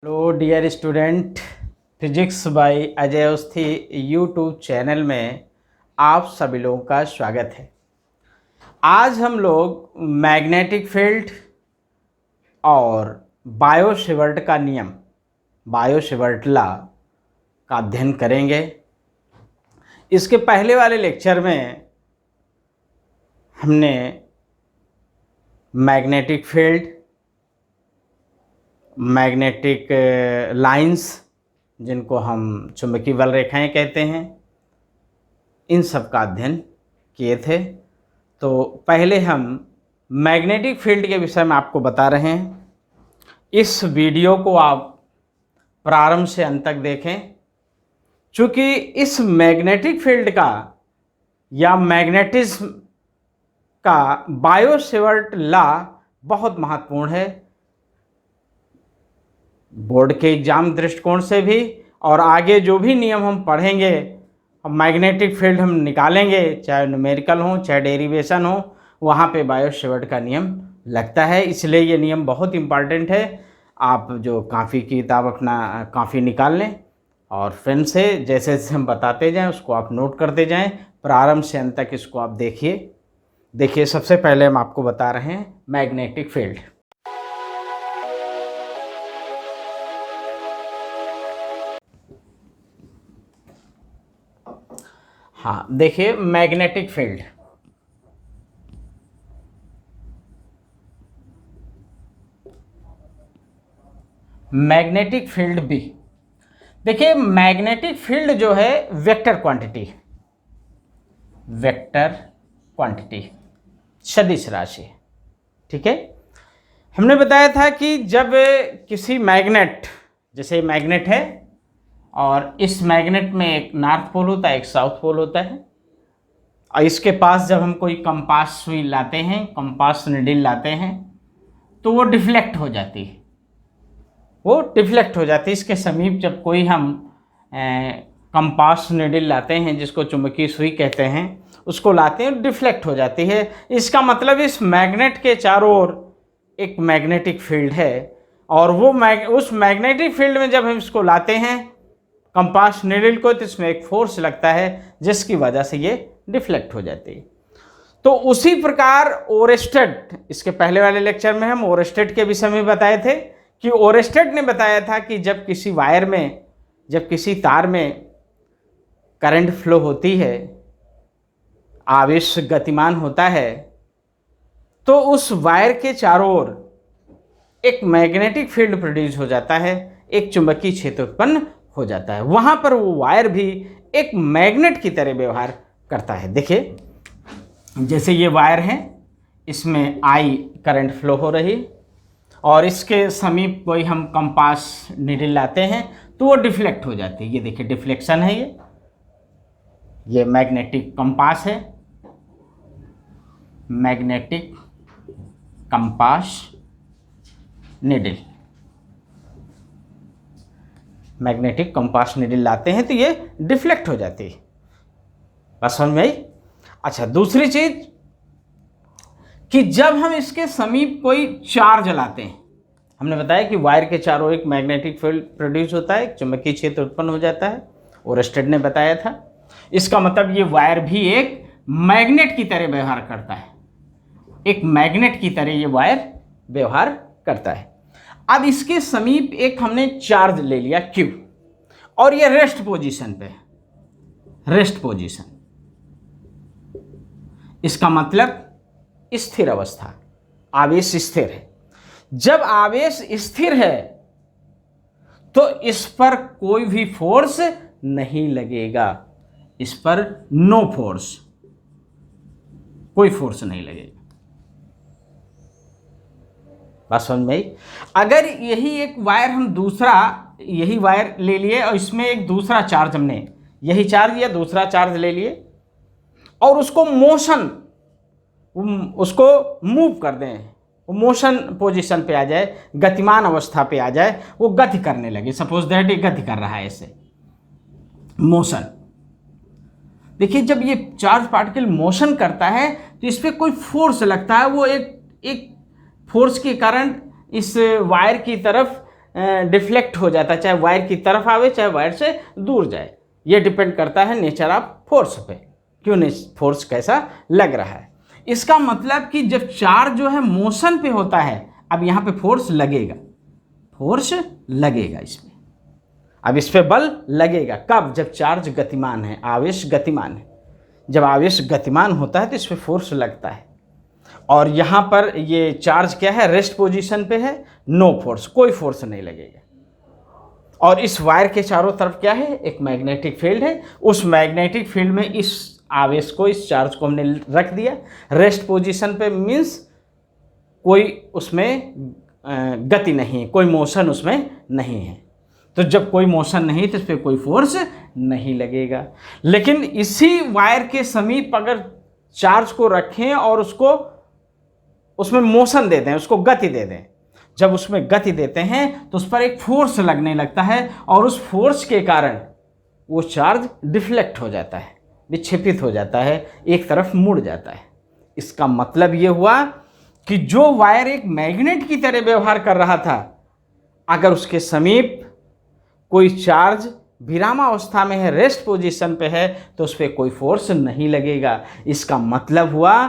Hello dear student, physics by Ajay Awasthi YouTube channel में आप सभी लोगों का स्वागत है। आज हम लोग मैग्नेटिक फील्ड और बायो-सेवर्ट का नियम, बायो-सेवर्ट लॉ का अध्ययन करेंगे। इसके पहले वाले लेक्चर में हमने मैग्नेटिक फील्ड, मैग्नेटिक लाइंस जिनको हम चुंबकीय बल रेखाएं कहते हैं, इन सब का अध्ययन किए थे। तो पहले हम मैग्नेटिक फील्ड के विषय में आपको बता रहे हैं। इस वीडियो को आप प्रारंभ से अंत तक देखें, चूँकि इस मैग्नेटिक फील्ड का या मैग्नेटिज्म का बायो-सेवर्ट लॉ बहुत महत्वपूर्ण है, बोर्ड के एग्जाम दृष्टिकोण से भी, और आगे जो भी नियम हम पढ़ेंगे, मैग्नेटिक फील्ड हम निकालेंगे, चाहे न्यूमेरिकल हो चाहे डेरिवेशन हो, वहाँ पे बायो-सेवर्ट का नियम लगता है। इसलिए ये नियम बहुत इम्पॉर्टेंट है। आप जो काफ़ी की किताब अपना काफ़ी निकाल लें और फ्रेंड से जैसे जैसे हम बताते जाएं उसको आप नोट करते जाएं, प्रारंभ से अंत तक इसको आप देखिए। सबसे पहले हम आपको बता रहे हैं मैग्नेटिक फील्ड। हाँ, देखिए मैग्नेटिक फील्ड, मैग्नेटिक फील्ड भी देखिए, मैग्नेटिक फील्ड जो है वेक्टर क्वांटिटी सदिश राशि, ठीक है। हमने बताया था कि जब किसी मैग्नेट, जैसे मैग्नेट है और इस मैग्नेट में एक नॉर्थ पोल होता है, एक साउथ पोल होता है, और इसके पास जब हम कोई कंपास सुई लाते हैं, कंपास नीडल लाते हैं, तो वो डिफ्लेक्ट हो जाती है, इसके समीप जब कोई हम कंपास नीडल लाते हैं, जिसको चुंबकीय सुई कहते हैं, उसको लाते हैं, डिफ्लेक्ट हो जाती है। इसका मतलब इस मैग्नेट के चारों ओर एक मैग्नेटिक फील्ड है, और वो उस मैग्नेटिक फील्ड में जब हम इसको लाते हैं कंपास नीडल को, तो इसमें एक फोर्स लगता है जिसकी वजह से ये डिफ्लेक्ट हो जाती है। तो उसी प्रकार ओरेस्टेड, इसके पहले वाले लेक्चर में हम ओरेस्टेड के विषय में बताए थे कि ओरेस्टेड ने बताया था कि जब किसी वायर में, जब किसी तार में करंट फ्लो होती है, आवेश गतिमान होता है, तो उस वायर के चारों ओर एक मैग्नेटिक फील्ड प्रोड्यूस हो जाता है, एक चुंबकीय क्षेत्र उत्पन्न हो जाता है। वहाँ पर वो वायर भी एक मैग्नेट की तरह व्यवहार करता है। देखिए, जैसे ये वायर है, इसमें आई करंट फ्लो हो रही, और इसके समीप कोई हम कंपास नीडल लाते हैं तो वो डिफ्लेक्ट हो जाती है। ये देखिए डिफ्लेक्शन है, ये मैग्नेटिक कंपास है, magnetic compass needle, magnetic compass needle लाते हैं तो ये डिफ्लेक्ट हो जाती है। बस समझ में आई। अच्छा, दूसरी चीज कि जब हम इसके समीप कोई चार्ज लाते हैं, हमने बताया कि वायर के चारों एक मैग्नेटिक फील्ड प्रोड्यूस होता है, एक चुंबकीय क्षेत्र उत्पन्न हो जाता है, ओरेस्टेड ने बताया था। इसका मतलब ये वायर भी एक मैग्नेट की तरह व्यवहार करता है, एक मैग्नेट की तरह ये वायर व्यवहार करता है। अब इसके समीप एक हमने चार्ज ले लिया Q, और ये रेस्ट पोजीशन पे है, रेस्ट पोजीशन, इसका मतलब स्थिर अवस्था, आवेश स्थिर है। जब आवेश स्थिर है तो इस पर कोई भी फोर्स नहीं लगेगा, इस पर नो फोर्स, कोई फोर्स नहीं लगेगा। बात समझ में आई। अगर यही एक वायर हम दूसरा, यही वायर ले लिए और इसमें एक दूसरा चार्ज, हमने यही चार्ज या दूसरा चार्ज ले लिए और उसको उसको मूव कर दें, वो मोशन पोजीशन पे आ जाए, गतिमान अवस्था पे आ जाए, वो गति करने लगे, सपोज दैट ये गति कर रहा है, ऐसे मोशन। देखिए, जब ये चार्ज पार्टिकल मोशन करता है तो इस पर कोई फोर्स लगता है, वो एक फोर्स के कारण इस वायर की तरफ डिफ्लेक्ट हो जाता है, चाहे वायर की तरफ आवे चाहे वायर से दूर जाए। ये डिपेंड करता है नेचर ऑफ फोर्स पे, क्यों फोर्स कैसा लग रहा है। इसका मतलब कि जब चार्ज जो है मोशन पे होता है, अब यहाँ पे फोर्स लगेगा, फोर्स लगेगा इसमें, अब इस पे बल लगेगा। कब? जब चार्ज गतिमान है, आवेश गतिमान है। जब आवेश गतिमान होता है तो इस पे फोर्स लगता है। और यहाँ पर ये चार्ज क्या है, रेस्ट पोजीशन पे है, नो फोर्स, कोई फोर्स नहीं लगेगा। और इस वायर के चारों तरफ क्या है, एक मैग्नेटिक फील्ड है। उस मैग्नेटिक फील्ड में इस आवेश को, इस चार्ज को हमने रख दिया रेस्ट पोजीशन पे, मीन्स कोई उसमें गति नहीं है, कोई मोशन उसमें नहीं है। तो जब कोई मोशन नहीं तो इस पर कोई फोर्स नहीं लगेगा। लेकिन इसी वायर के समीप अगर चार्ज को रखें और उसको उसमें मोशन दे दें, उसको गति दे दें, जब उसमें गति देते हैं तो उस पर एक फोर्स लगने लगता है और उस फोर्स के कारण वो चार्ज डिफ्लेक्ट हो जाता है, विक्षेपित हो जाता है, एक तरफ मुड़ जाता है। इसका मतलब ये हुआ कि जो वायर एक मैग्नेट की तरह व्यवहार कर रहा था, अगर उसके समीप कोई चार्ज विरामावस्था में है, रेस्ट पोजीशन पे है, तो उस पर कोई फोर्स नहीं लगेगा। इसका मतलब हुआ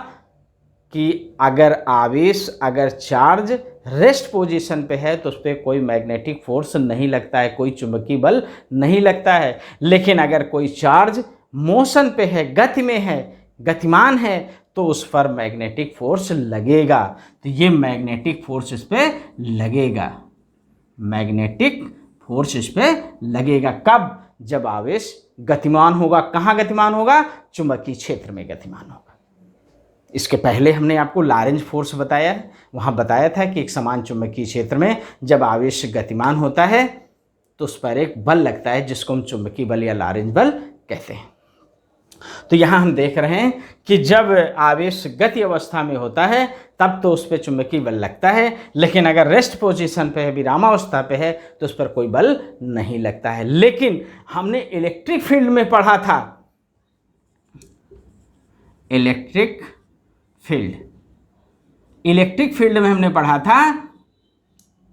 कि अगर आवेश, अगर चार्ज रेस्ट पोजीशन पे है तो उस पर कोई मैग्नेटिक फोर्स नहीं लगता है, कोई चुंबकीय बल नहीं लगता है। लेकिन अगर कोई चार्ज मोशन पे है, गति में है, गतिमान है, तो उस पर मैग्नेटिक फोर्स लगेगा। तो ये मैग्नेटिक फोर्स इस पर लगेगा, मैग्नेटिक फोर्स इस पर लगेगा। कब? जब आवेश गतिमान होगा। कहाँ गतिमान होगा? चुंबकीय क्षेत्र में गतिमान होगा। इसके पहले हमने आपको लॉरेंज फोर्स बताया है, वहाँ बताया था कि एक समान चुंबकीय क्षेत्र में जब आवेश गतिमान होता है तो उस पर एक बल लगता है, जिसको हम चुंबकीय बल या लॉरेंज बल कहते हैं। तो यहाँ हम देख रहे हैं कि जब आवेश गति अवस्था में होता है तब तो उस पर चुंबकीय बल लगता है, लेकिन अगर रेस्ट पोजीशन पे है, विरामावस्था पे है, तो उस पर कोई बल नहीं लगता है। लेकिन हमने इलेक्ट्रिक फील्ड में पढ़ा था, इलेक्ट्रिक फील्ड में हमने पढ़ा था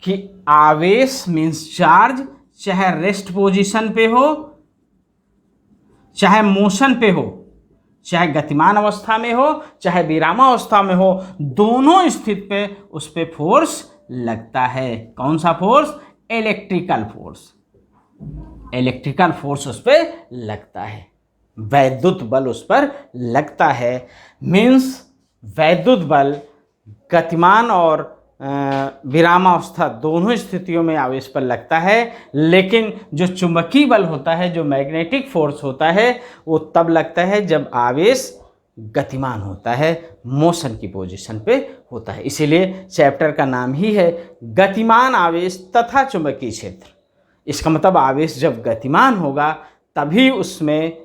कि आवेश मीन्स चार्ज, चाहे रेस्ट पोजीशन पे हो, चाहे मोशन पे हो, चाहे गतिमान अवस्था में हो, चाहे विरामावस्था में हो, दोनों स्थिति पे उस पे फोर्स लगता है। कौन सा force? Electrical force. Electrical force उस पे लगता है, वैद्युत बल उस पर लगता है। मीन्स वैद्युत बल गतिमान और विरामावस्था दोनों स्थितियों में आवेश पर लगता है। लेकिन जो चुंबकीय बल होता है, जो मैग्नेटिक फोर्स होता है, वो तब लगता है जब आवेश गतिमान होता है, मोशन की पोजीशन पे होता है। इसीलिए चैप्टर का नाम ही है गतिमान आवेश तथा चुंबकीय क्षेत्र। इसका मतलब आवेश जब गतिमान होगा तभी उसमें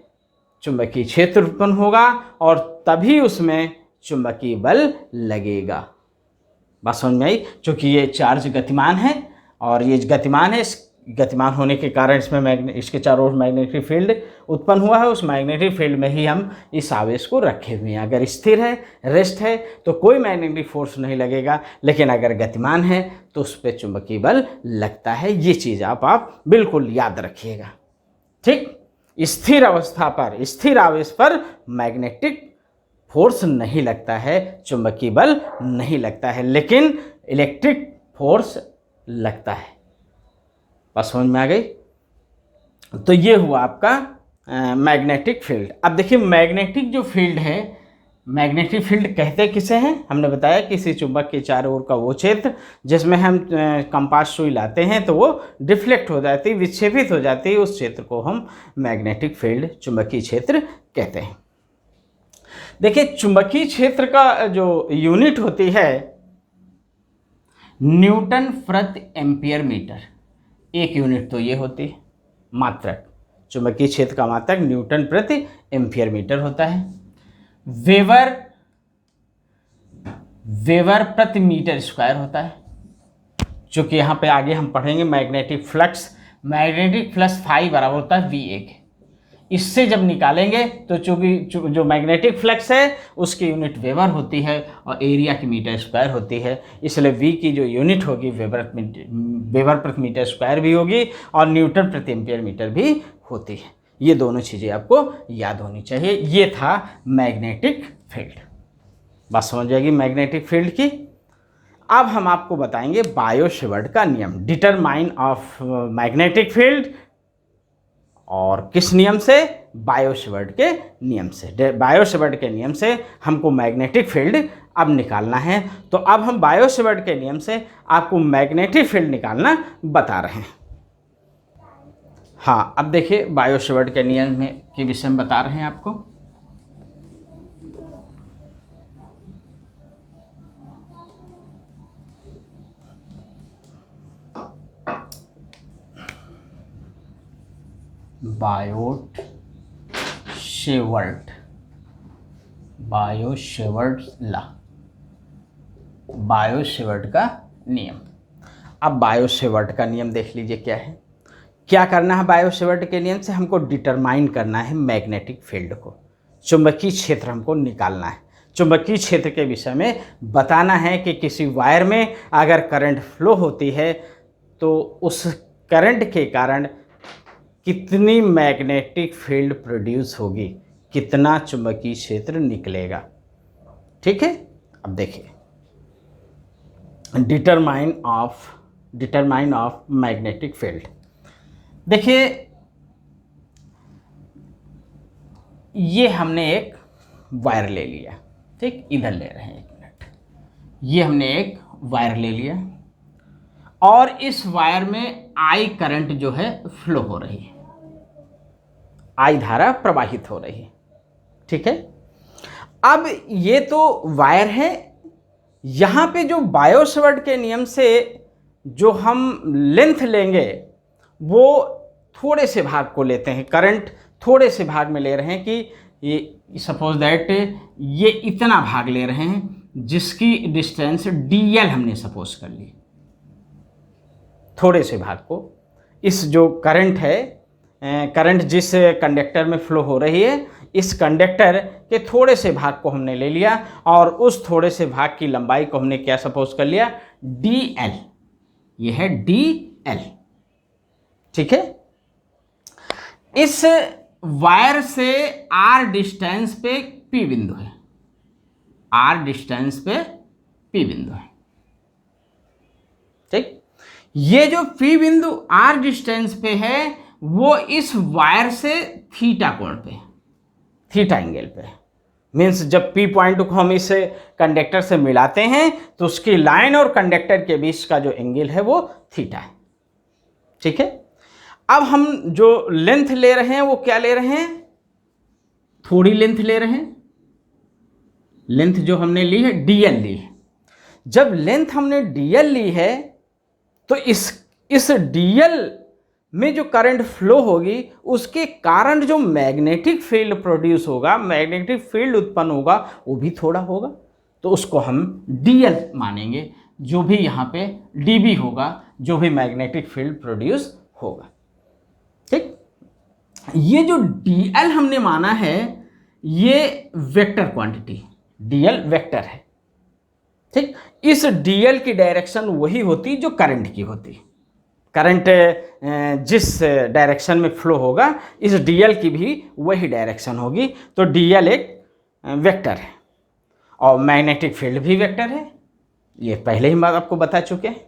चुंबकीय क्षेत्र उत्पन्न होगा और तभी उसमें चुंबकीय बल लगेगा। बात समझ में आई? क्योंकि ये चार्ज गतिमान है और ये गतिमान है, इस गतिमान होने के कारण इसमें इसके चारों ओर मैग्नेटिक फील्ड उत्पन्न हुआ है। उस मैग्नेटिक फील्ड में ही हम इस आवेश को रखे हुए हैं। अगर स्थिर है, रेस्ट है, तो कोई मैग्नेटिक फोर्स नहीं लगेगा, लेकिन अगर गतिमान है तो उस पर चुंबकीय बल लगता है। ये चीज़ आप बिल्कुल याद रखिएगा। ठीक, स्थिर अवस्था पर, स्थिर आवेश पर मैग्नेटिक फोर्स नहीं लगता है, चुंबकीय बल नहीं लगता है, लेकिन इलेक्ट्रिक फोर्स लगता है। बस समझ में आ गई? तो ये हुआ आपका मैग्नेटिक फील्ड। अब देखिए मैग्नेटिक जो फील्ड है, मैग्नेटिक फील्ड कहते किसे हैं? हमने बताया किसी चुंबक के चारों ओर का वो क्षेत्र जिसमें हम कंपास सुई लाते हैं तो वो डिफ्लेक्ट हो जाती है, विक्षेपित हो जाती है, उस क्षेत्र को हम मैग्नेटिक फील्ड, चुंबकीय क्षेत्र कहते हैं। देखिए चुंबकीय क्षेत्र का जो यूनिट होती है न्यूटन प्रति एम्पियर मीटर, एक यूनिट तो ये होती है मात्रक। चुंबकीय क्षेत्र का मात्रक न्यूटन प्रति एम्पियर मीटर होता है। वेबर प्रति मीटर स्क्वायर होता है। चूँकि यहाँ पे आगे हम पढ़ेंगे magnetic flux, magnetic flux phi बराबर होता है V1। इससे जब निकालेंगे तो चूँकि जो मैग्नेटिक फ्लक्स है उसकी यूनिट वेबर होती है और एरिया की मीटर स्क्वायर होती है, इसलिए वी की जो यूनिट होगी वेबर प्रति मीटर स्क्वायर भी होगी और न्यूटन प्रति एम्पियर मीटर भी होती है। ये दोनों चीज़ें आपको याद होनी चाहिए। ये था मैग्नेटिक फील्ड। बात समझ जाएगी मैग्नेटिक फील्ड की। अब हम आपको बताएंगे बायो-सेवर्ट का नियम, डिटरमाइन ऑफ मैग्नेटिक फील्ड। और किस नियम से? बायो-सेवर्ट के नियम से। बायो-सेवर्ट के नियम से हमको मैग्नेटिक फील्ड अब निकालना है। तो अब हम बायो-सेवर्ट के नियम से आपको मैग्नेटिक फील्ड निकालना बता रहे हैं। हाँ, अब देखिए बायो-सेवर्ट के नियम में के विषय में बता रहे हैं आपको। बायो-सेवर्ट लॉ, बायो-सेवर्ट का नियम। अब बायो-सेवर्ट का नियम देख लीजिए क्या है। क्या करना है बायो-सेवर्ट के नियम से? हमको डिटरमाइन करना है मैग्नेटिक फील्ड को, चुंबकीय क्षेत्र हमको निकालना है। चुंबकीय क्षेत्र के विषय में बताना है कि किसी वायर में अगर करंट फ्लो होती है तो उस करंट के कारण कितनी मैग्नेटिक फील्ड प्रोड्यूस होगी, कितना चुंबकीय क्षेत्र निकलेगा। ठीक है, अब देखिए डिटरमाइन ऑफ मैग्नेटिक फील्ड। देखिए ये हमने एक वायर ले लिया, ठीक, इधर ले रहे हैं, एक मिनट। ये हमने एक वायर ले लिया और इस वायर में आई करंट जो है फ्लो हो रही है, आई धारा प्रवाहित हो रही है। ठीक है, अब ये तो वायर है। यहाँ पे जो बायो-सेवर्ट के नियम से जो हम लेंथ लेंगे वो थोड़े से भाग को लेते हैं, करंट थोड़े से भाग में ले रहे हैं कि ये सपोज दैट ये इतना भाग ले रहे हैं जिसकी डिस्टेंस dl हमने सपोज कर ली। थोड़े से भाग को, इस जो करंट है, करंट जिस कंडक्टर में फ्लो हो रही है, इस कंडक्टर के थोड़े से भाग को हमने ले लिया और उस थोड़े से भाग की लंबाई को हमने क्या सपोज कर लिया? dl। ये है dl। ठीक है, इस वायर से r डिस्टेंस पे p बिंदु है, r डिस्टेंस पे p बिंदु है। ठीक, ये जो p बिंदु r डिस्टेंस पे है वो इस वायर से थीटा कोण पे, थीटा एंगल पे। मीन्स जब p पॉइंट को हम इस कंडक्टर से मिलाते हैं तो उसकी लाइन और कंडक्टर के बीच का जो एंगल है वो थीटा है। ठीक है, अब हम जो लेंथ ले रहे हैं वो क्या ले रहे हैं? थोड़ी लेंथ ले रहे हैं। लेंथ जो हमने ली है dl ली है। जब लेंथ हमने dl ली है तो इस dl में जो करंट फ्लो होगी उसके कारण जो मैग्नेटिक फील्ड प्रोड्यूस होगा, मैग्नेटिक फील्ड उत्पन्न होगा, वो भी थोड़ा होगा। तो उसको हम dl मानेंगे, जो भी यहाँ पे dB होगा, जो भी मैग्नेटिक फील्ड प्रोड्यूस होगा। ठीक, ये जो dl हमने माना है ये वेक्टर क्वांटिटी, dl वेक्टर है। ठीक, इस dl की डायरेक्शन वही होती जो करंट की होती। करंट जिस डायरेक्शन में फ्लो होगा इस dl की भी वही डायरेक्शन होगी। तो dl एक वेक्टर है और मैग्नेटिक फील्ड भी वेक्टर है। ये पहले ही बात आपको बता चुके हैं।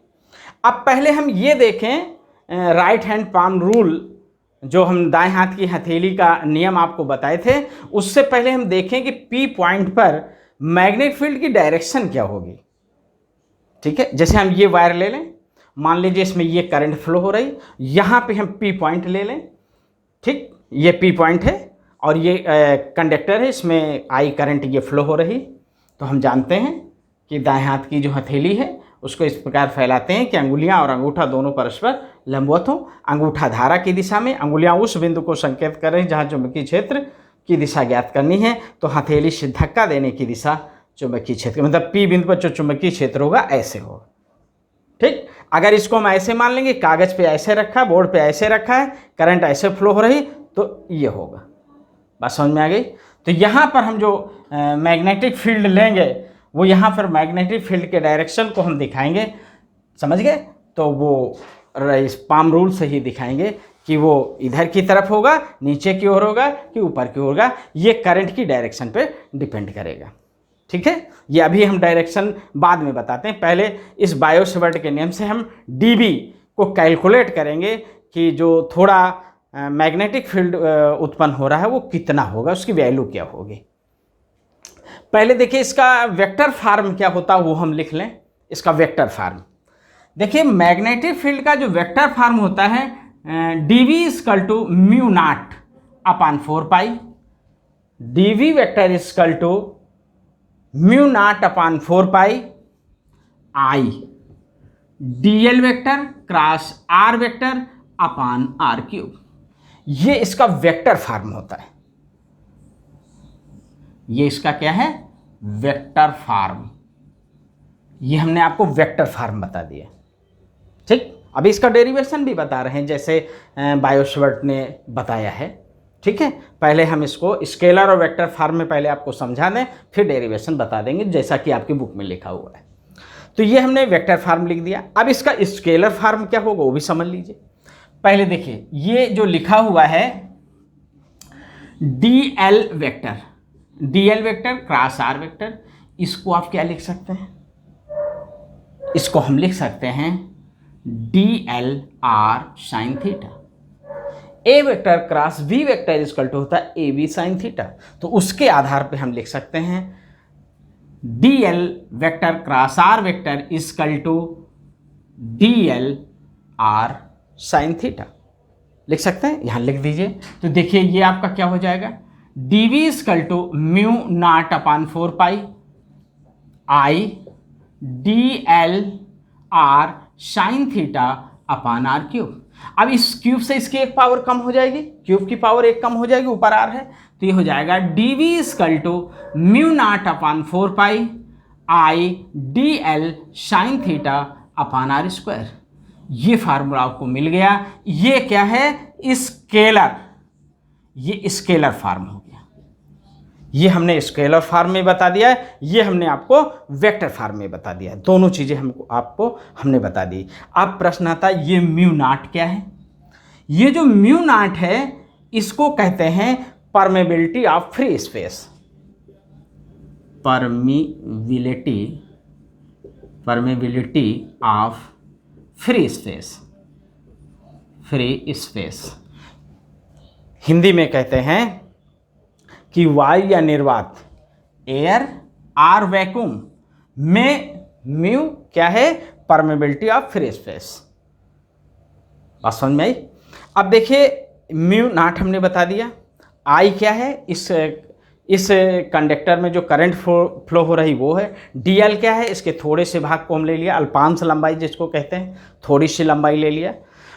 अब पहले हम ये देखें राइट हैंड पाम रूल, जो हम दाएं हाथ की हथेली का नियम आपको बताए थे, उससे पहले हम देखें कि P पॉइंट पर मैग्नेटिक फील्ड की डायरेक्शन क्या होगी। ठीक है, जैसे हम ये वायर ले लें, मान लीजिए इसमें ये करंट फ्लो हो रही, यहाँ पे हम P पॉइंट ले लें। ठीक, ये P पॉइंट है और ये कंडक्टर है, इसमें आई करंट ये फ्लो हो रही। तो हम जानते हैं कि दाएं हाथ की जो हथेली है उसको इस प्रकार फैलाते हैं कि अंगुलियां और अंगूठा दोनों परस्पर लंबवत हों। अंगूठा धारा की दिशा में, अंगुलियां उस बिंदु को संकेत कर रही जहां चुंबकीय क्षेत्र की दिशा ज्ञात करनी है। तो हथेली से धक्का देने की दिशा चुंबकीय क्षेत्र, मतलब P बिंदु पर जो चुंबकीय क्षेत्र होगा ऐसे होगा। ठीक, अगर इसको हम ऐसे मान लेंगे, कागज पे ऐसे रखा है, बोर्ड पे ऐसे रखा है, करंट ऐसे फ्लो हो रही, तो ये होगा। बात समझ में आ गई। तो यहाँ पर हम जो मैग्नेटिक फील्ड लेंगे वो यहाँ पर मैग्नेटिक फील्ड के डायरेक्शन को हम दिखाएंगे, समझ गए। तो वो इस पाम रूल से ही दिखाएंगे कि वो इधर की तरफ होगा, नीचे की ओर होगा कि ऊपर की ओर होगा, ये करंट की डायरेक्शन पे डिपेंड करेगा। ठीक है, ये अभी हम डायरेक्शन बाद में बताते हैं, पहले इस बायो-सेवर्ट के नियम से हम डीबी को कैलकुलेट करेंगे कि जो थोड़ा मैग्नेटिक फील्ड उत्पन्न हो रहा है वो कितना होगा, उसकी वैल्यू क्या होगी। पहले देखिए इसका वेक्टर फॉर्म क्या होता है वो हम लिख लें। इसका वेक्टर फॉर्म देखिए, मैग्नेटिक फील्ड का जो वेक्टर फॉर्म होता है dv equal to mu naught upon 4 pi, dv vector equal to mu naught upon 4 pi I dl vector cross r vector upon r cube. ये इसका वेक्टर फॉर्म होता है। ये इसका क्या है, वेक्टर फॉर्म। ये हमने आपको वेक्टर फॉर्म बता दिया। ठीक, अभी इसका डेरिवेशन भी बता रहे हैं जैसे बायो-सेवर्ट ने बताया है। ठीक है, पहले हम इसको स्केलर और वेक्टर फॉर्म में पहले आपको समझा दें, फिर डेरिवेशन बता देंगे जैसा कि आपकी बुक में लिखा हुआ है। तो ये हमने वेक्टर फॉर्म लिख दिया। अब इसका स्केलर फॉर्म क्या होगा वो भी समझ लीजिए। पहले देखिए ये जो लिखा हुआ है dl vector cross r vector, इसको आप क्या लिख सकते हैं, इसको हम लिख सकते हैं dl r sine theta. a vector cross v vector equal to होता है ab साइन थीटा। तो उसके आधार पे हम लिख सकते हैं dl vector cross r vector equal to dl r sine theta लिख सकते हैं, यहां लिख दीजिए। तो देखिए ये आपका क्या हो जाएगा, dv equal to mu naught upon 4 pi I dl r sine theta upon r cube. अब इस क्यूब से इसकी एक पावर कम हो जाएगी, क्यूब की पावर एक कम हो जाएगी, ऊपर r है, तो ये हो जाएगा dv equal to mu naught upon 4 pi I dl sine theta upon r square. ये फार्मूला आपको मिल गया। ये क्या है, स्केलर, ये स्केलर फार्म हो गया। ये हमने स्केलर फार्म में बता दिया है, ये हमने आपको वेक्टर फार्म में बता दिया है। दोनों चीजें हमने बता दी। अब प्रश्न आता है ये म्यू नॉट क्या है। ये जो म्यू नॉट है इसको कहते हैं permeability of free space. Permeability of free space Hindi में कहते हैं कि वायु या निर्वात, एयर आर वैक्यूम में म्यू क्या है, परमेबिलिटी ऑफ फ्री स्पेस। बात समझ में आई। अब देखिए म्यू नॉट हमने बता दिया, आई क्या है, इस कंडक्टर में जो करंट फ्लो हो रही वो है। dl क्या है, इसके थोड़े से भाग को हम ले लिया, अल्पांश लंबाई जिसको कहते हैं, थोड़ी सी लंबाई ले लिया।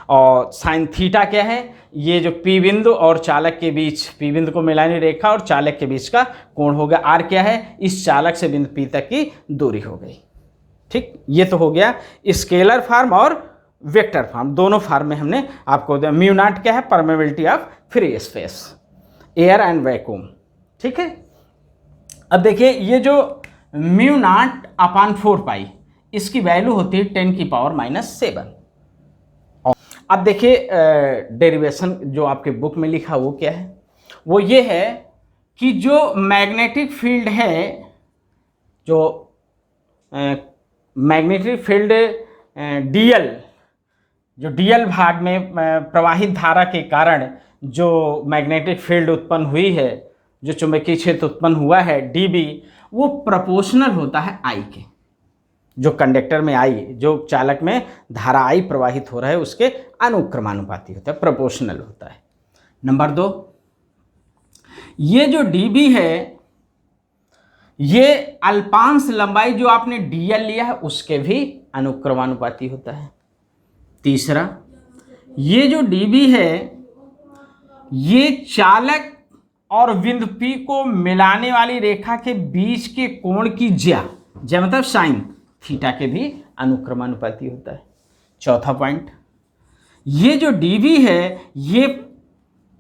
और साइन थीटा क्या है, ये जो पी बिंदु और चालक के बीच, पी बिंदु को मिलानी रेखा और चालक के बीच का कोण होगा। आर क्या है, इस चालक से बिंदु पी तक की दूरी हो गई। ठीक, ये तो हो गया स्केलर फार्म और वेक्टर फार्म, दोनों फार्म में हमने आपको दिया। म्यू नॉट क्या है, permeability of free space, air and vacuum. ठीक है, अब देखिए ये जो म्यू नॉट अपॉन 4 पाई, इसकी वैल्यू होती है 10⁻⁻⁷। अब देखिए डेरिवेशन जो आपके बुक में लिखा वो क्या है, वो ये है कि जो मैग्नेटिक फील्ड है, जो मैग्नेटिक फील्ड dl, जो dl भाग में प्रवाहित धारा के कारण जो मैग्नेटिक फील्ड उत्पन्न हुई है, जो चुंबकीय क्षेत्र उत्पन्न हुआ है dB, वो प्रोपोर्शनल होता है I के। जो कंडक्टर में I, जो चालक में धारा I प्रवाहित हो रहा है उसके अनुक्रमानुपाती होता है, प्रोपोर्शनल होता है। नंबर 2, ये जो dB है ये अल्पांश लंबाई जो आपने dl लिया है उसके भी अनुक्रमानुपाती होता है। तीसरा, ये जो dB है ये चालक और बिंदु P को मिलाने वाली रेखा के बीच के कोण की ज्या मतलब साइन थीटा के भी अनुक्रमानुपाती होता है। चौथा पॉइंट, ये जो dB है ये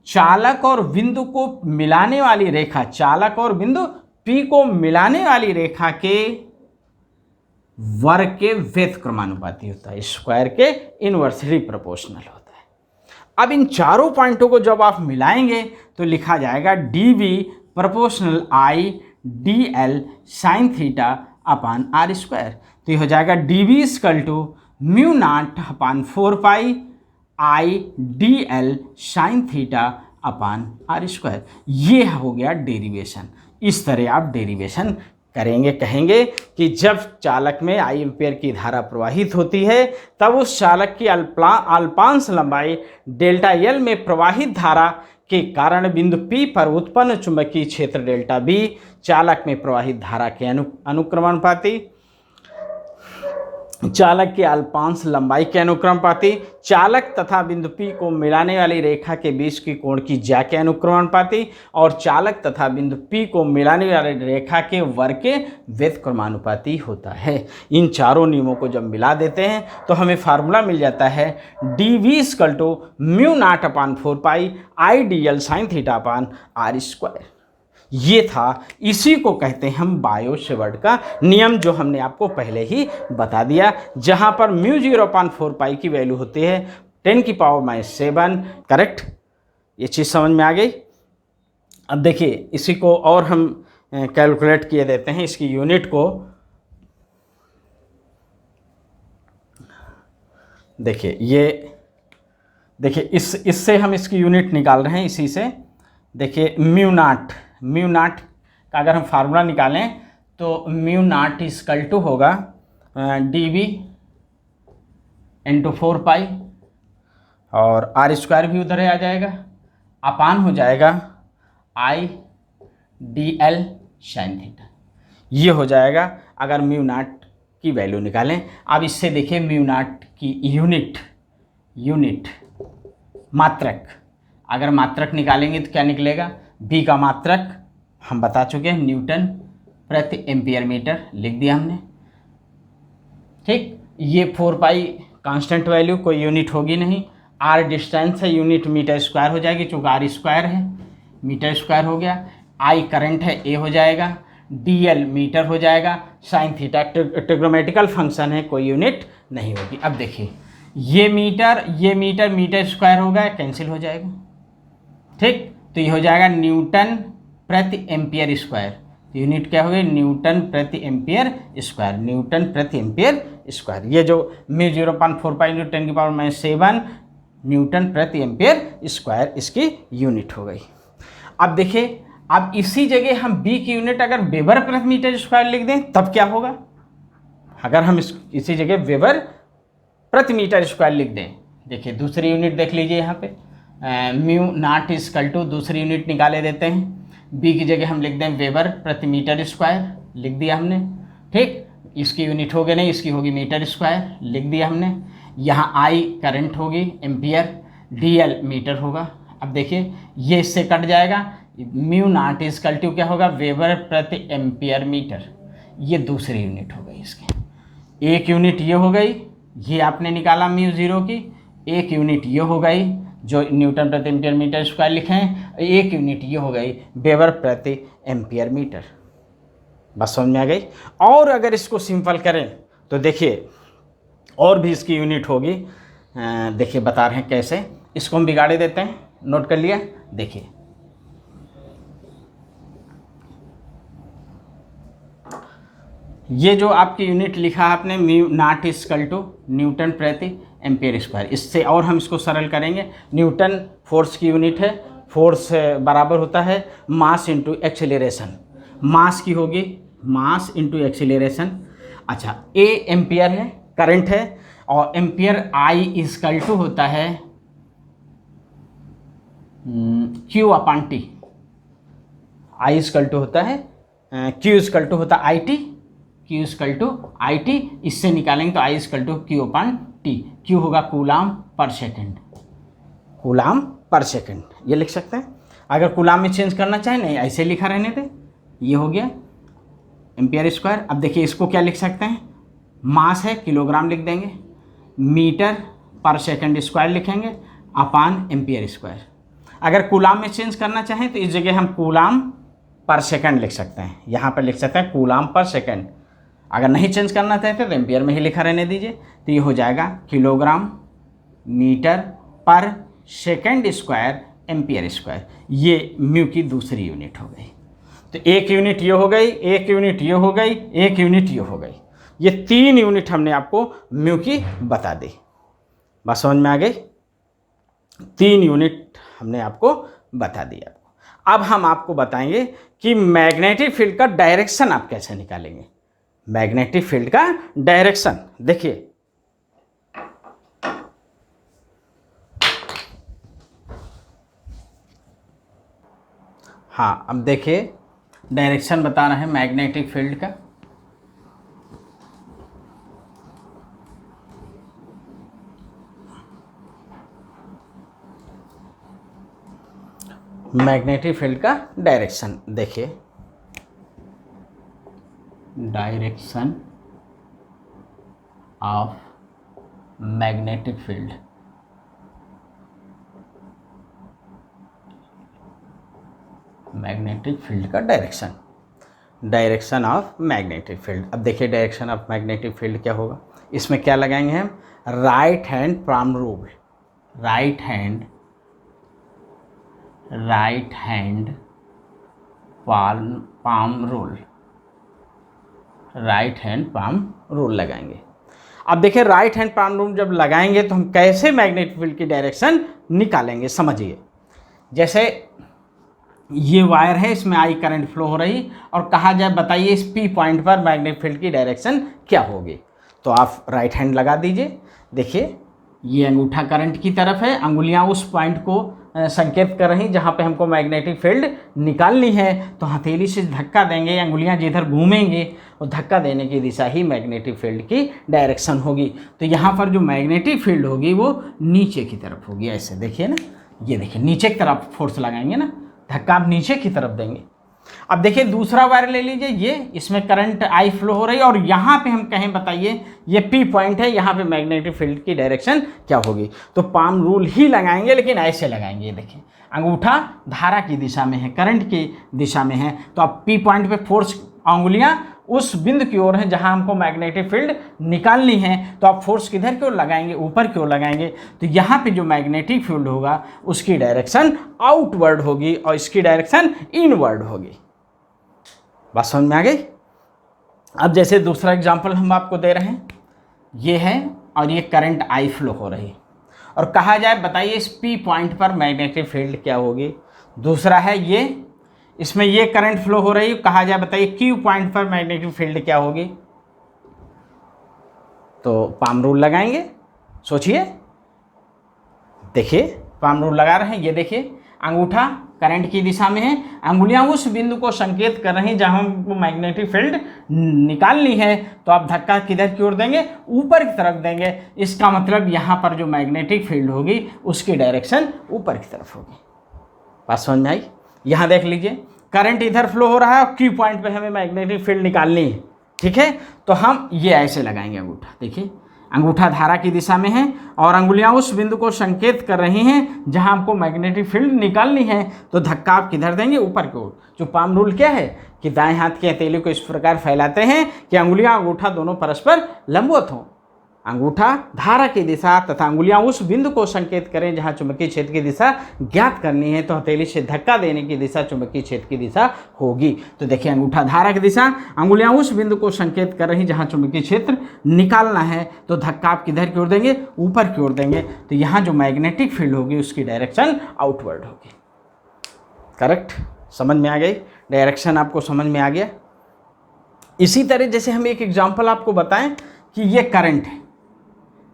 चालक और बिंदु को मिलाने वाली रेखा, चालक और बिंदु P को मिलाने वाली रेखा के वर्ग के व्युत्क्रमानुपाती होता है, स्क्वायर के इनवर्सली प्रोपोर्शनल होता है। अब इन चारों पॉइंटों को जब आप मिलाएंगे तो लिखा जाएगा dv proportional I dl sine theta upon r square. तो ये हो जाएगा dv equal to mu naught upon 4 pi I dl sine theta upon r square. ये हो गया डेरिवेशन। इस तरह आप डेरिवेशन करेंगे, कहेंगे कि जब चालक में I एम्पेयर की धारा प्रवाहित होती है तब उस चालक की अल्पांश लंबाई डेल्टा L में प्रवाहित धारा के कारण बिंदु P पर उत्पन्न चुंबकीय क्षेत्र डेल्टा B चालक में प्रवाहित धारा के अनुक्रमानुपाती, चालक के अल्पांश लंबाई के अनुक्रमानुपाती, चालक तथा बिंदु P को मिलाने वाली रेखा के बीच की कोण की ज्या के अनुक्रमानुपाती और चालक तथा बिंदु P को मिलाने वाली रेखा के वर्ग के व्युत्क्रमानुपाती होता है। इन चारों नियमों को जब मिला देते हैं तो हमें फार्मूला मिल जाता है dv equal to mu naught upon 4 pi I dl sine theta upon r square. ये था, इसी को कहते हैं हम बायो सेवर्ट का नियम, जो हमने आपको पहले ही बता दिया, जहां पर म्यू 0/4 पाई की वैल्यू होती है 10⁻⁷। करेक्ट, ये चीज़ समझ में आ गई। अब देखिए इसी को और हम कैलकुलेट किए देते हैं, इसकी यूनिट को देखिए। ये देखिए इससे हम इसकी यूनिट निकाल रहे हैं, इसी से देखिए म्यू नॉट का अगर हम फार्मूला निकालें तो म्यू नॉट इक्वल टू होगा dv इंटू 4 पाई और आर स्क्वायर भी उधर आ जाएगा, अपान हो जाएगा I dl साइन थीटा। ये हो जाएगा अगर म्यू नॉट की वैल्यू निकालें। अब इससे देखिए म्यू नॉट की यूनिट मात्रक, अगर मात्रक निकालेंगे तो क्या निकलेगा, b का मात्रक हम बता चुके हैं न्यूटन प्रति एम्पियर मीटर, लिख दिया हमने। ठीक, ये 4 पाई कांस्टेंट वैल्यू, कोई यूनिट होगी नहीं। r डिस्टेंस है, यूनिट मीटर स्क्वायर हो जाएगी, चूँकि r स्क्वायर है मीटर स्क्वायर हो गया। I करंट है, a हो जाएगा, dl मीटर हो जाएगा, साइन थीटा ट्रिग्नोमेट्रिकल फंक्शन है, कोई यूनिट नहीं होगी। अब देखिए ये मीटर स्क्वायर हो गया, कैंसिल हो जाएगा। ठीक, तो ये हो जाएगा न्यूटन प्रति एम्पियर स्क्वायर। तो यूनिट क्या हो गई, न्यूटन प्रति एम्पियर स्क्वायर, न्यूटन प्रति एम्पियर स्क्वायर। ये जो म्यू 0/4 पाई इंटू 10⁻⁷ न्यूटन प्रति एम्पियर स्क्वायर इसकी यूनिट हो गई। अब देखिए, अब इसी जगह हम b की यूनिट अगर वेबर प्रति मीटर स्क्वायर लिख दें तब क्या होगा, अगर हम इसी जगह वेबर प्रति मीटर स्क्वायर लिख दें। देखिए दूसरी यूनिट देख लीजिए, यहाँ पे म्यू नॉट इक्वल टू दूसरी यूनिट निकाले देते हैं, b की जगह हम लिख दें वेबर प्रति मीटर स्क्वायर, लिख दिया हमने। ठीक, इसकी यूनिट हो गई नहीं, इसकी होगी मीटर स्क्वायर, लिख दिया हमने। यहाँ I करंट होगी एम्पियर, dl मीटर होगा। अब देखिए ये इससे कट जाएगा, म्यू नॉट इक्वल टू क्या होगा, वेबर प्रति एम्पियर मीटर। ये दूसरी यूनिट हो गई इसकी। एक यूनिट ये हो गई, ये आपने निकाला म्यू 0 की। एक यूनिट ये हो गई जो न्यूटन प्रति एम्पियर मीटर स्क्वायर लिखे हैं, एक यूनिट ये हो गई वेबर प्रति एम्पियर मीटर। बस समझ में आ गई। और अगर इसको सिंपल करें तो देखिए और भी इसकी यूनिट होगी, देखिए बता रहे हैं कैसे। इसको हम बिगाड़े देते हैं, नोट कर लिया। देखिए ये जो आपकी यूनिट लिखा है आपने mu naught equal to newton प्रति एम्पियर स्क्वायर, इससे और हम इसको सरल करेंगे। न्यूटन फोर्स की यूनिट है, फोर्स बराबर होता है मास इंटू एक्सेलरेशन। मास की होगी मास इंटू एक्सेलरेशन। अच्छा, ए एम्पियर है, करंट है, और एम्पियर I इक्वल टू होता है Q/T। I इक्वल टू होता है Q इक्वल टू होता है IT, Q equal to IT। इससे निकालेंगे तो I equal to Q/T। Q होगा कूलाम पर सेकेंड, कूलाम पर सेकेंड ये लिख सकते हैं। अगर कूलाम में चेंज करना चाहें, नहीं ऐसे लिखा रहने दें। ये हो गया एम्पियर स्क्वायर। अब देखिए इसको क्या लिख सकते हैं, मास है किलोग्राम लिख देंगे, मीटर पर सेकेंड स्क्वायर लिखेंगे, अपान एम्पियर स्क्वायर। अगर कूलाम में चेंज करना चाहें तो इस जगह हम कूलाम पर सेकंड लिख सकते हैं, यहाँ पर लिख सकते हैं कूलाम पर सेकंड। अगर नहीं चेंज करना चाहते तो एम्पियर में ही लिखा रहने दीजिए। तो ये हो जाएगा किलोग्राम मीटर पर सेकंड स्क्वायर एम्पियर स्क्वायर। ये म्यू की दूसरी यूनिट हो गई। तो एक यूनिट ये हो गई, एक यूनिट ये हो गई, एक यूनिट ये हो गई। ये 3 यूनिट हमने आपको म्यू की बता दी। बात समझ में आ गई? 3 यूनिट हमने आपको बता दिया। अब हम आपको बताएंगे कि मैग्नेटिक फील्ड का डायरेक्शन आप कैसे निकालेंगे। मैग्नेटिक फील्ड का डायरेक्शन देखिए, हाँ अब देखिए डायरेक्शन बता रहे हैं मैग्नेटिक फील्ड का। मैग्नेटिक फील्ड का डायरेक्शन देखिए, direction of magnetic field. Magnetic field का direction, direction of magnetic field. अब देखिए डायरेक्शन ऑफ मैग्नेटिक फील्ड क्या होगा। इसमें क्या लगाएंगे हम, right hand palm rule. Right hand palm rule, right hand palm rule लगाएंगे। अब देखिए राइट हैंड पाम रूल जब लगाएंगे तो हम कैसे मैग्नेटिक फील्ड की डायरेक्शन निकालेंगे समझिए। जैसे ये वायर है, इसमें आई करंट फ्लो हो रही और कहा जाए बताइए इस पी पॉइंट पर मैग्नेटिक फील्ड की डायरेक्शन क्या होगी। तो आप राइट हैंड लगा दीजिए। देखिए ये अंगूठा करंट की तरफ है, अंगुलियां उस पॉइंट को संकेत कर रही जहां पे हमको मैग्नेटिक फील्ड निकालनी है। तो हथेली से धक्का देंगे, अंगुलियां जिधर घूमेंगे और धक्का देने की दिशा ही मैग्नेटिक फील्ड की डायरेक्शन होगी। तो यहाँ पर जो मैग्नेटिक फील्ड होगी वो नीचे की तरफ होगी। ऐसे देखिए ना, ये देखिए नीचे की तरफ फोर्स लगाएंगे ना, धक्का आप नीचे की तरफ देंगे। अब देखिए दूसरा वायर ले लीजिए, ये इसमें करंट आई फ्लो हो रही है और यहाँ पे हम कहें बताइए ये पी पॉइंट है, यहाँ पे मैग्नेटिक फील्ड की डायरेक्शन क्या होगी। तो पाम रूल ही लगाएंगे, लेकिन ऐसे लगाएंगे। ये देखिए अंगूठा धारा की दिशा में है, करंट की दिशा में है। तो अब पी पॉइंट पे फोर्स, अंगुलियां उस बिंदु की ओर है जहां हमको मैग्नेटिक फील्ड निकालनी है। तो आप फोर्स किधर की ओर लगाएंगे, ऊपर की ओर लगाएंगे। तो यहाँ पे जो मैग्नेटिक फील्ड होगा उसकी डायरेक्शन आउटवर्ड होगी और इसकी डायरेक्शन इनवर्ड होगी। बात समझ में आ गई? अब जैसे दूसरा एग्जांपल हम आपको दे रहे हैं, ये है और ये करंट आई फ्लो हो रही है और कहा जाए बताइए इस पी पॉइंट पर मैग्नेटिक फील्ड क्या होगी। दूसरा है ये, इसमें ये करंट फ्लो हो रही है, कहा जाए बताइए क्यू पॉइंट पर मैग्नेटिक फील्ड क्या होगी। तो पाम रूल लगाएंगे, सोचिए। देखिए पाम रूल लगा रहे हैं, ये देखिए अंगूठा करंट की दिशा में है, अंगुलियां उस बिंदु को संकेत कर रही हैं जहां हमको मैग्नेटिक फील्ड निकालनी है। तो आप धक्का किधर की ओर देंगे, ऊपर की तरफ देंगे। इसका मतलब यहाँ पर जो मैग्नेटिक फील्ड होगी उसकी डायरेक्शन ऊपर की तरफ होगी। बात समझ में आई? यहाँ देख लीजिए करंट इधर फ्लो हो रहा है और क्यू पॉइंट पे हमें मैग्नेटिक फील्ड निकालनी है, ठीक है। तो हम ये ऐसे लगाएंगे अंगूठा। देखिए अंगूठा धारा की दिशा में है और अंगुलियां उस बिंदु को संकेत कर रही हैं जहां हमको मैग्नेटिक फील्ड निकालनी है। तो धक्का आप किधर देंगे, ऊपर की ओर। जो पाम रूल क्या है कि दाएं हाथ की हथेली को इस प्रकार फैलाते हैं कि अंगुलियां अंगूठा दोनों परस्पर लंबवत हों। अंगूठा धारा की दिशा तथा अंगुलियां उस बिंदु को संकेत करें जहां चुंबकीय क्षेत्र की दिशा ज्ञात करनी है। तो हथेली से धक्का देने की दिशा चुंबकीय क्षेत्र की दिशा होगी। तो देखिए अंगूठा धारा की दिशा, अंगुलियां उस बिंदु को संकेत कर रही जहां चुंबकीय क्षेत्र निकालना है। तो धक्का आप किधर की ओर देंगे, ऊपर की ओर देंगे। तो यहाँ जो मैग्नेटिक फील्ड होगी उसकी डायरेक्शन आउटवर्ड होगी। करेक्ट, समझ में आ गई? डायरेक्शन आपको समझ में आ गया। इसी तरह जैसे हम एक एग्जाम्पल आपको बताएं कि ये करंट है,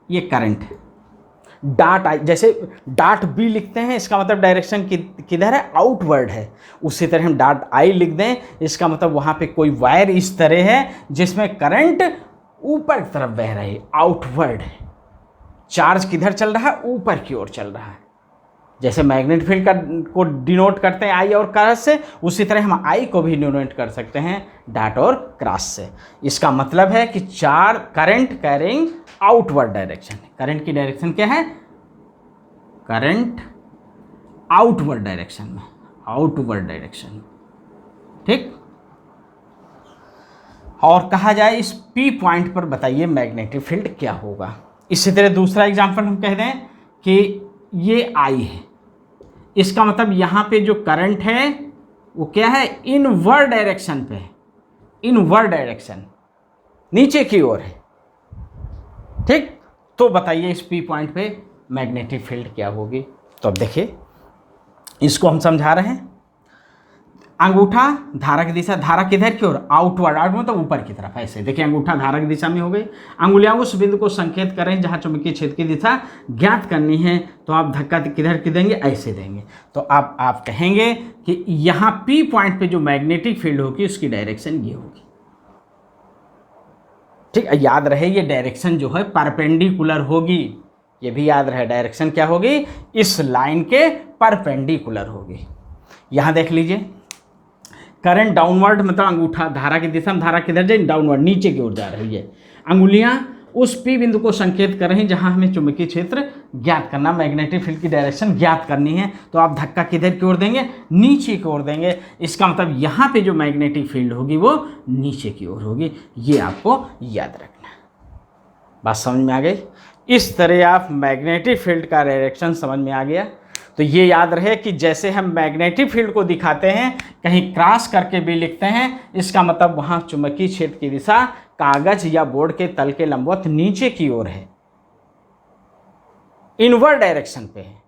ये करंट है, डाट आई, जैसे डाट बी लिखते हैं इसका मतलब डायरेक्शन किधर है, आउटवर्ड है। उसी तरह हम डाट आई लिख दें, इसका मतलब वहाँ पे कोई वायर इस तरह है जिसमें करंट ऊपर की तरफ बह रही है, आउटवर्ड है। चार्ज किधर चल रहा है, ऊपर की ओर चल रहा है। जैसे मैग्नेटिक फील्ड को डिनोट करते हैं आई और क्रॉस से, उसी तरह हम आई को भी डिनोट कर सकते हैं डॉट और क्रॉस से। इसका मतलब है कि current carrying outward direction. Current की डायरेक्शन क्या है, करंट आउटवर्ड डायरेक्शन में, आउटवर्ड डायरेक्शन, ठीक। और कहा जाए इस P पॉइंट पर बताइए मैग्नेटिक फील्ड क्या होगा। इसी तरह दूसरा एग्जांपल हम कह दें कि ये I है, इसका मतलब यहाँ पे जो करंट है वो क्या है, इनवर्ड डायरेक्शन पे है, इनवर्ड डायरेक्शन नीचे की ओर है, ठीक। तो बताइए इस P पॉइंट पे मैग्नेटिक फील्ड क्या होगी। तो अब देखिए इसको हम समझा रहे हैं। अंगूठा धारा की दिशा, धारा किधर की ओर, आउटवर्ड, आउट मतलब ऊपर की तरफ, ऐसे देखिए अंगूठा धारा की दिशा में हो गई। अंगुलियां उस बिंदु को संकेत करें जहां चुंबकीय क्षेत्र की दिशा ज्ञात करनी है, तो आप धक्का किधर की देंगे, ऐसे देंगे। तो आप कहेंगे कि यहाँ P पॉइंट पे जो मैग्नेटिक फील्ड होगी उसकी डायरेक्शन ये होगी, ठीक। याद रहे ये डायरेक्शन जो है परपेंडिकुलर होगी, ये भी याद रहे डायरेक्शन क्या होगी, इस लाइन के परपेंडिकुलर होगी। यहां देख लीजिए करंट डाउनवर्ड मतलब अंगूठा धारा की दिशा में, धारा किधर जाए, डाउनवर्ड नीचे की ओर जा रही है। अंगुलियां उस P बिंदु को संकेत कर रही हैं जहां हमें चुंबकीय क्षेत्र ज्ञात करना, मैग्नेटिक फील्ड की डायरेक्शन ज्ञात करनी है। तो आप धक्का किधर की ओर देंगे, नीचे की ओर देंगे। इसका मतलब यहाँ पे जो मैग्नेटिक फील्ड होगी वो नीचे की ओर होगी, ये आपको याद रखना। बात समझ में आ गई। इस तरह आप मैग्नेटिक फील्ड का डायरेक्शन समझ में आ गया। तो ये याद रहे कि जैसे हम मैग्नेटिक फील्ड को दिखाते हैं, कहीं क्रॉस करके भी लिखते हैं, इसका मतलब वहाँ चुंबकीय क्षेत्र की दिशा कागज या बोर्ड के तल के लंबवत नीचे की ओर है, इनवर्ड डायरेक्शन पे है।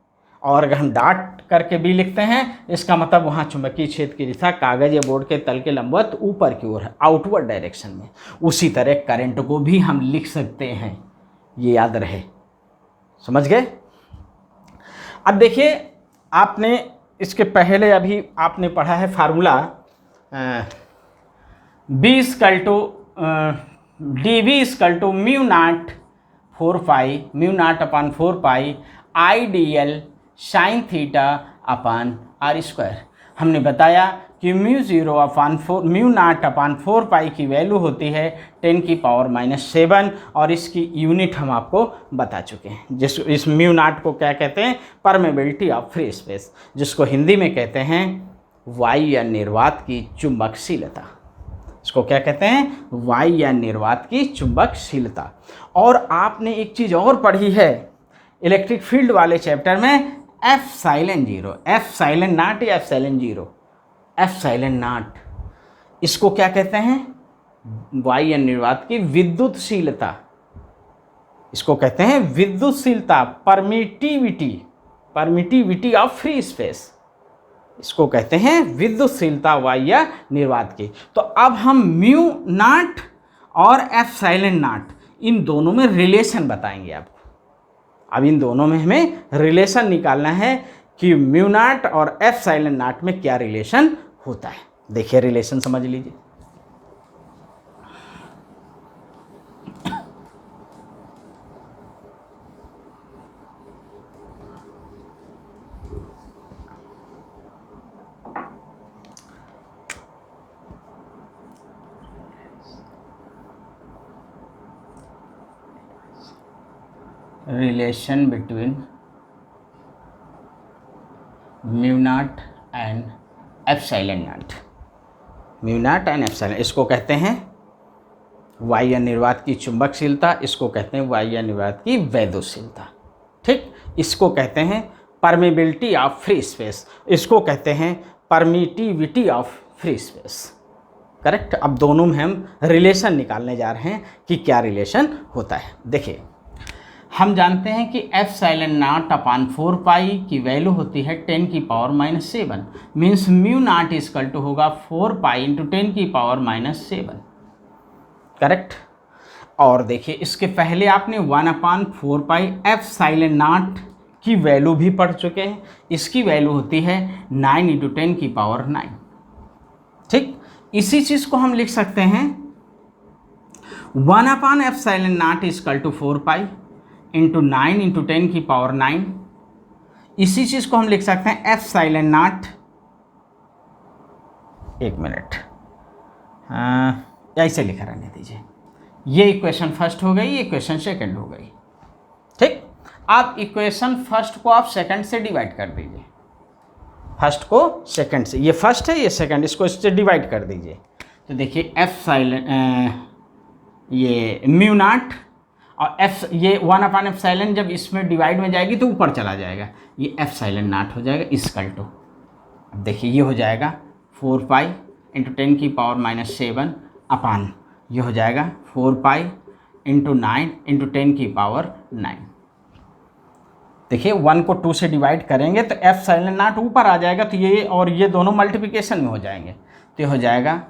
और अगर हम डॉट करके भी लिखते हैं, इसका मतलब वहाँ चुंबकीय क्षेत्र की दिशा कागज या बोर्ड के तल के लंबवत ऊपर की ओर है, आउटवर्ड डायरेक्शन में। उसी तरह करंट को भी हम लिख सकते हैं, ये याद रहे। समझ गए। अब देखिए आपने इसके पहले अभी आपने पढ़ा है formula dV = mu naught 4 mu naught upon 4 IDL sin theta upon r²। हमने बताया कि म्यू नॉट अपॉन 4 की वैल्यू होती है 10⁻⁷ और इसकी यूनिट हम आपको बता चुके हैं। इस म्यू नॉट को क्या कहते हैं, परमेबिलिटी ऑफ फ्री स्पेस, जिसको हिंदी में कहते हैं वायु या निर्वात की चुंबकशीलता। इसको क्या कहते हैं, वायु या निर्वात की चुंबकशीलता। और आपने एक चीज़ और पढ़ी है इलेक्ट्रिक फील्ड वाले चैप्टर में, एप्सिलॉन0, एप्सिलॉन0 या एप्सिलॉन0, एप्सिलॉन0, इसको क्या कहते हैं, वायु या निर्वात की विद्युतशीलता। इसको कहते हैं विद्युतशीलता, परमिटिविटी ऑफ फ्री स्पेस, इसको कहते हैं विद्युतशीलता वायु या निर्वात की। तो अब हम म्यू नॉट और एप्सिलॉन0 इन दोनों में रिलेशन बताएंगे आपको। अब इन दोनों में हमें रिलेशन निकालना है कि म्यू नॉट और एप्सिलॉन0 में क्या रिलेशन होता है। देखिए रिलेशन समझ लीजिए। Relation between mu naught and एप्सिलॉन0, म्यू नॉट एंड एप्सिलॉन, इसको कहते हैं वायु या निर्वात की चुंबकशीलता, इसको कहते हैं वायु या निर्वात की वैद्युतशीलता, ठीक। इसको कहते हैं परमेबिलिटी ऑफ फ्री स्पेस, इसको कहते हैं permittivity of free space, correct. अब दोनों में हम रिलेशन निकालने जा रहे हैं कि क्या रिलेशन होता है। देखिए हम जानते हैं कि एप्सिलॉन0 अपॉन 4 की वैल्यू होती है 10⁻⁷, means mu naught equal to होगा 4 × 10⁻⁷, करेक्ट। और देखिए इसके पहले आपने 1/4 एप्सिलॉन0 की वैल्यू भी पढ़ चुके हैं, इसकी वैल्यू होती है 9 × 10⁹, ठीक। इसी चीज़ को हम लिख सकते हैं 1/एप्सिलॉन0 इक्वल टू 4 इंटू 9 × 10⁹। इसी चीज़ को हम लिख सकते हैं एप्सिलॉन0, एक मिनट ऐसे लिखा रहने दीजिए। ये इक्वेशन फर्स्ट हो गई, ये इक्वेशन सेकंड हो गई, ठीक। आप इक्वेशन फर्स्ट को आप सेकंड से डिवाइड कर दीजिए, फर्स्ट को सेकंड से, ये फर्स्ट है ये सेकंड, इसको इससे डिवाइड कर दीजिए। तो देखिए एफ साइलेंट ये म्यू नॉट और एफ, ये 1/ε जब इसमें डिवाइड में जाएगी तो ऊपर चला जाएगा, ये एफ साइलेंट नॉट हो जाएगा इक्वल टू, अब देखिए ये हो जाएगा 4 पाई इंटू 10⁻⁻7 अपान, ये हो जाएगा 4 पाई इंटू 9 इंटू 10⁻9। देखिए 1 को 2 से डिवाइड करेंगे तो एफ साइलेंट नॉट ऊपर आ जाएगा, तो ये और ये दोनों मल्टीप्लिकेशन में हो जाएंगे, तो ये हो जाएगा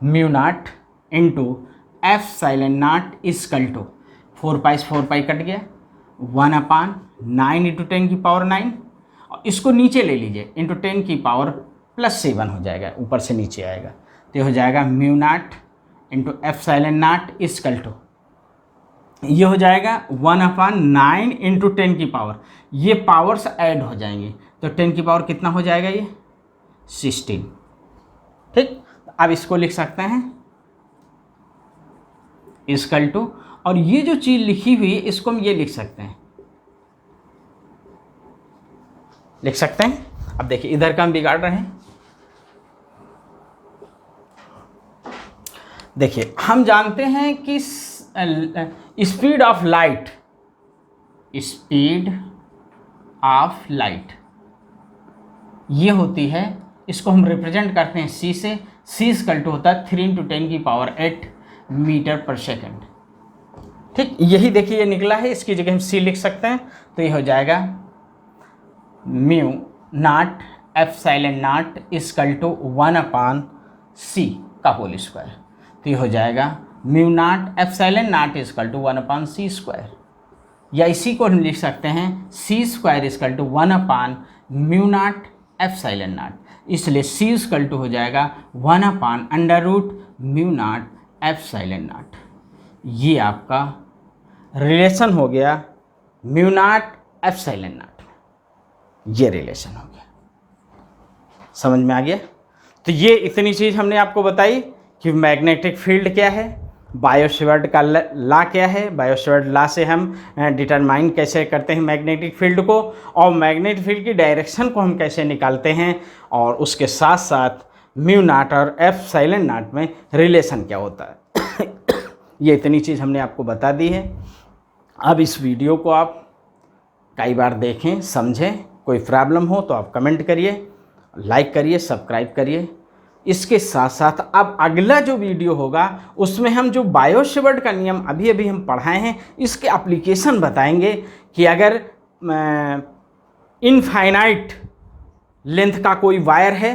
mu naught into epsilon not equal to 4 pi से 4 पाई कट गया 1/9 इंटू 10⁻9, और इसको नीचे ले लीजिए इंटू 10⁻+7 हो जाएगा, ऊपर से नीचे आएगा, तो ये हो जाएगा mu naught into epsilon not equal to, ये हो जाएगा 1/9 इंटू 10 की पावर, ये पावर्स ऐड हो जाएंगे तो 10 की पावर कितना हो जाएगा, ये 16। ठीक, अब इसको लिख सकते हैं इक्वल टू, और ये जो चीज़ लिखी हुई है इसको हम ये लिख सकते हैं, अब देखिए इधर का हम बिगाड़ रहे हैं। देखिए हम जानते हैं कि स्पीड ऑफ लाइट ये होती है, इसको हम रिप्रेजेंट करते हैं c से, c इक्वल टू होता है 3 × 10⁸ मीटर पर सेकेंड। ठीक, यही देखिए ये निकला है, इसकी जगह हम c लिख सकते हैं, तो ये हो जाएगा mu nought epsilon not equal to 1/c का होल स्क्वायर, तो ये हो जाएगा mu nought epsilon not equal to 1/c square, या इसी को हम लिख सकते हैं c स्क्वायर इक्वल टू 1/म्यू नॉट एफ साइलेंट नॉट, इसलिए c इक्वल टू हो जाएगा 1/√म्यू नॉट एफ साइलेंट नॉट। ये आपका रिलेशन हो गया mu nought epsilon nought, ये रिलेशन हो गया, समझ में आ गया। तो ये इतनी चीज़ हमने आपको बताई कि मैग्नेटिक फील्ड क्या है, बायो-सेवर्ट का लॉ क्या है, बायो-सेवर्ट लॉ से हम डिटरमाइन कैसे करते हैं मैग्नेटिक फील्ड को, और मैग्नेटिक फील्ड की डायरेक्शन को हम कैसे निकालते हैं, और उसके साथ साथ म्यू नॉट और एफ साइलेंट नॉट में रिलेशन क्या होता है। ये इतनी चीज़ हमने आपको बता दी है। अब इस वीडियो को आप कई बार देखें, समझें, कोई प्रॉब्लम हो तो आप कमेंट करिए, लाइक करिए, सब्सक्राइब करिए। इसके साथ साथ अब अगला जो वीडियो होगा उसमें हम जो बायो-सेवर्ट का नियम अभी अभी हम पढ़ाए हैं इसके एप्लीकेशन बताएंगे कि अगर इनफाइनाइट लेंथ का कोई वायर है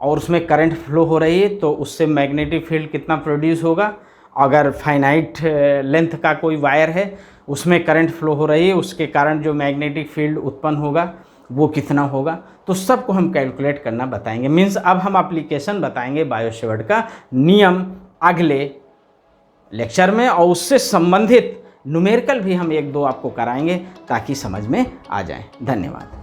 और उसमें करंट फ्लो हो रही है तो उससे मैग्नेटिक फील्ड कितना प्रोड्यूस होगा, अगर फाइनाइट लेंथ का कोई वायर है उसमें करंट फ्लो हो रही है उसके कारण जो मैग्नेटिक फील्ड उत्पन्न होगा वो कितना होगा, तो सबको हम कैलकुलेट करना बताएंगे। मीन्स अब हम एप्लीकेशन बताएंगे बायो-सेवर्ट का नियम अगले लेक्चर में, और उससे संबंधित न्यूमेरिकल भी हम 1-2 आपको कराएंगे ताकि समझ में आ जाए। धन्यवाद।